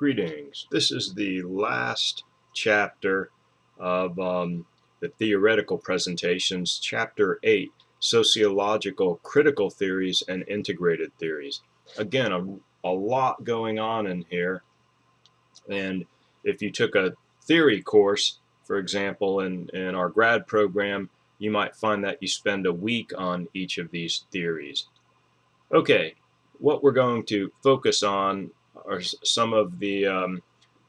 Greetings. This is the last chapter of the theoretical presentations, Chapter 8, Sociological Critical Theories and Integrated Theories. Again, a lot going on in here, and if you took a theory course, for example, in our grad program, you might find that you spend a week on each of these theories. Okay, what we're going to focus on are some of the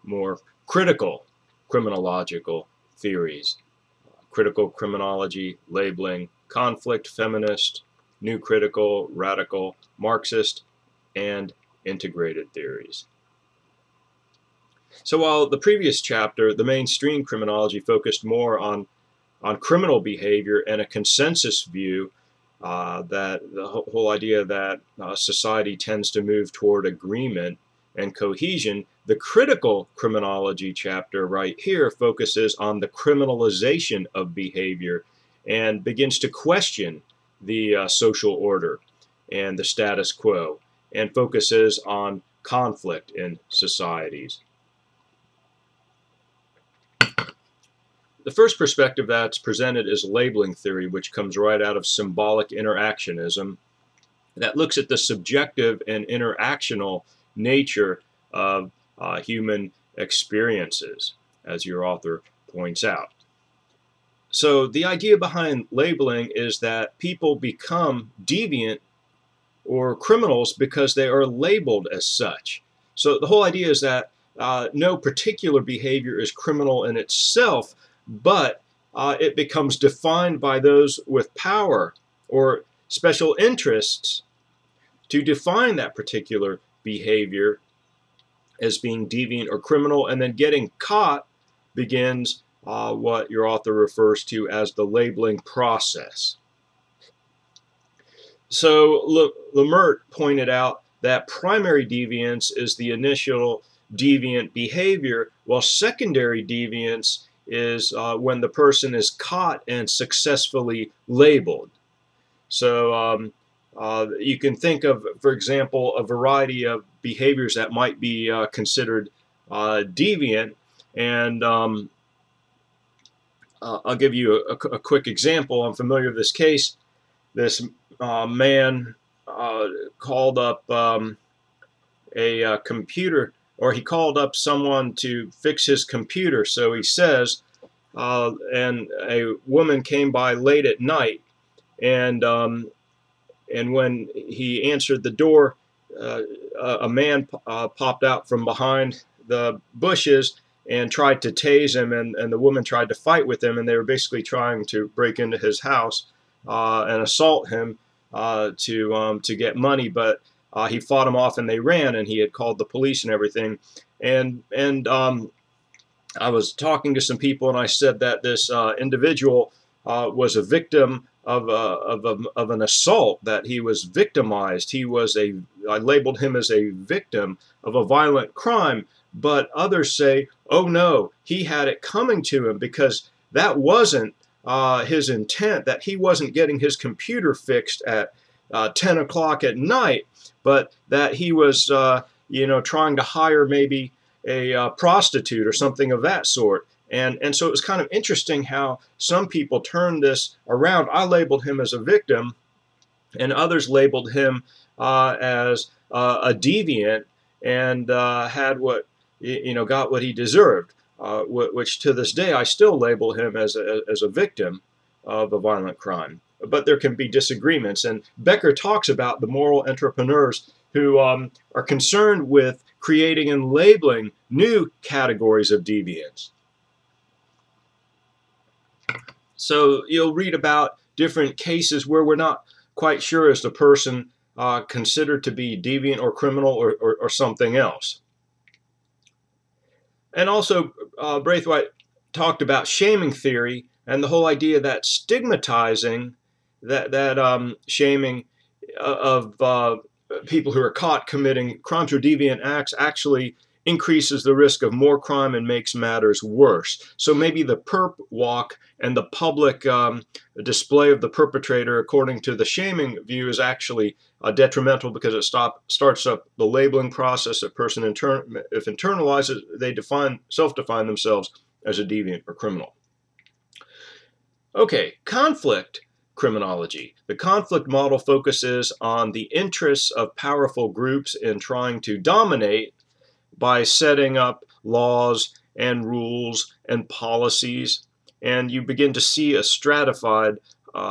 more critical criminological theories. Critical criminology, labeling, conflict, feminist, new critical, radical, Marxist, and integrated theories. So while the previous chapter, the mainstream criminology, focused more on criminal behavior and a consensus view that the whole idea that society tends to move toward agreement and cohesion, the critical criminology chapter right here focuses on the criminalization of behavior and begins to question the social order and the status quo and focuses on conflict in societies. The first perspective that's presented is labeling theory, which comes right out of symbolic interactionism, that looks at the subjective and interactional nature of human experiences, as your author points out. So the idea behind labeling is that people become deviant or criminals because they are labeled as such. So the whole idea is that no particular behavior is criminal in itself, but it becomes defined by those with power or special interests to define that particular behavior as being deviant or criminal, and then getting caught begins what your author refers to as the labeling process. So Lemert pointed out that primary deviance is the initial deviant behavior, while secondary deviance is when the person is caught and successfully labeled. So you can think of, for example, a variety of behaviors that might be considered deviant, and I'll give you a quick example. I'm familiar with this case. This man called up a computer, or he called up someone to fix his computer, so he says, and a woman came by late at night, and when he answered the door, a man popped out from behind the bushes and tried to tase him, and the woman tried to fight with him, and they were basically trying to break into his house and assault him to get money, but he fought him off and they ran, and he had called the police and everything. And I was talking to some people, and I said that this individual was a victim of an assault, that he was victimized. I labeled him as a victim of a violent crime, but others say, oh no, he had it coming to him, because that wasn't his intent, that he wasn't getting his computer fixed at 10 o'clock at night, but that he was trying to hire maybe a prostitute or something of that sort. And so it was kind of interesting how some people turned this around. I labeled him as a victim, and others labeled him as a deviant, and had got what he deserved, which to this day I still label him as a victim of a violent crime. But there can be disagreements, and Becker talks about the moral entrepreneurs who are concerned with creating and labeling new categories of deviance. So you'll read about different cases where we're not quite sure is the person considered to be deviant or criminal or something else. And also Braithwaite talked about shaming theory and the whole idea that stigmatizing, that shaming of people who are caught committing crimes or deviant acts actually increases the risk of more crime and makes matters worse. So maybe the perp walk and the public display of the perpetrator, according to the shaming view, is actually detrimental because it starts up the labeling process. A person, if internalizes, they self-define themselves as a deviant or criminal. Okay, conflict criminology. The conflict model focuses on the interests of powerful groups in trying to dominate by setting up laws and rules and policies, and you begin to see a stratified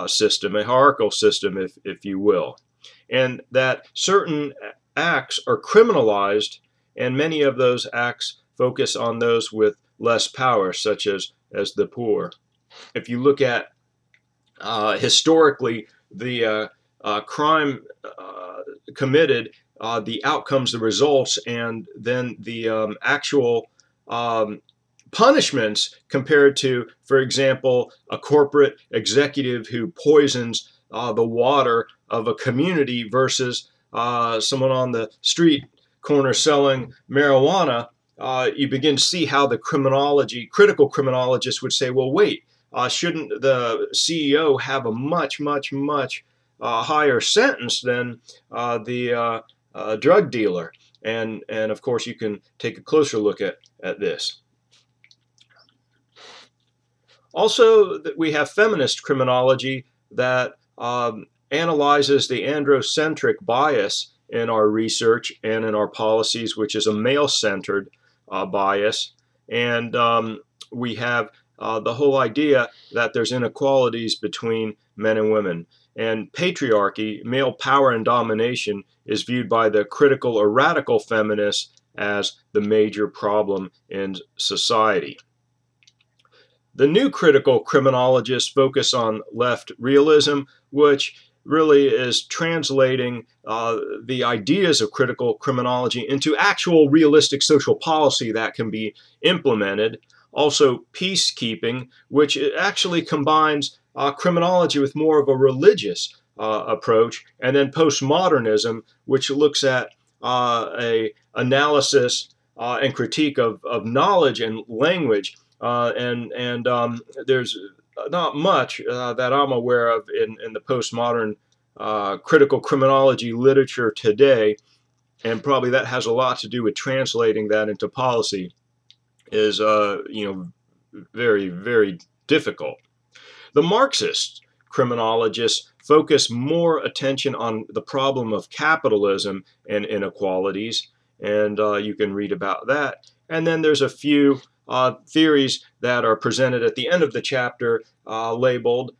system, a hierarchical system, if you will, and that certain acts are criminalized, and many of those acts focus on those with less power, such as the poor. If you look at historically the crime committed, the outcomes, the results, and then the actual punishments compared to, for example, a corporate executive who poisons the water of a community versus someone on the street corner selling marijuana, you begin to see how the critical criminologists would say, well, wait, shouldn't the CEO have a much higher sentence than the drug dealer? And of course, you can take a closer look at this. Also, we have feminist criminology that analyzes the androcentric bias in our research and in our policies, which is a male-centered bias. And we have the whole idea that there's inequalities between men and women. And patriarchy, male power and domination, is viewed by the critical or radical feminists as the major problem in society. The new critical criminologists focus on left realism, which really is translating the ideas of critical criminology into actual realistic social policy that can be implemented. Also, peacekeeping, which actually combines criminology with more of a religious approach, and then postmodernism, which looks at a analysis and critique of knowledge and language. There's not much that I'm aware of in the postmodern critical criminology literature today, and probably that has a lot to do with translating that into policy, is very difficult. The Marxist criminologists focus more attention on the problem of capitalism and inequalities, and you can read about that. And then there's a few theories that are presented at the end of the chapter labeled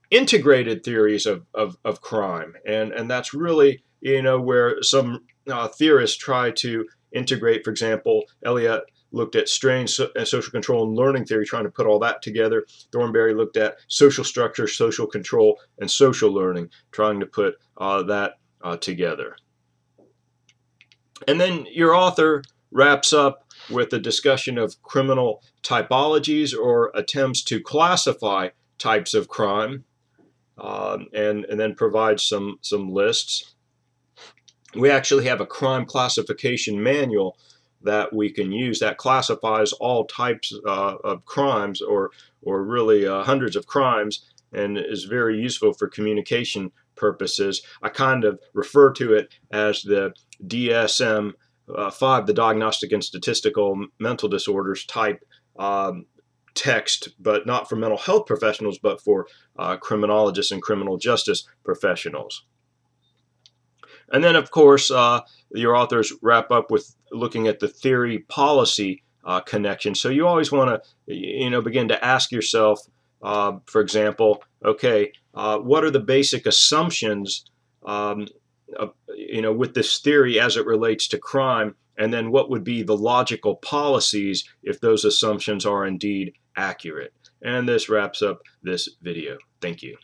integrated theories of crime, and that's really where some theorists try to integrate. For example, Eliot looked at strain, social control, and learning theory, trying to put all that together. Thornberry looked at social structure, social control, and social learning, trying to put that together. And then your author wraps up with a discussion of criminal typologies, or attempts to classify types of crime, and then provides some lists. We actually have a crime classification manual that we can use that classifies all types of crimes, or really hundreds of crimes, and is very useful for communication purposes. I kind of refer to it as the DSM-5, the Diagnostic and Statistical Mental Disorders type text, but not for mental health professionals, but for criminologists and criminal justice professionals. And then, of course, your authors wrap up with looking at the theory-policy connection. So you always want to, begin to ask yourself, for example, okay, what are the basic assumptions, with this theory as it relates to crime, and then what would be the logical policies if those assumptions are indeed accurate? And this wraps up this video. Thank you.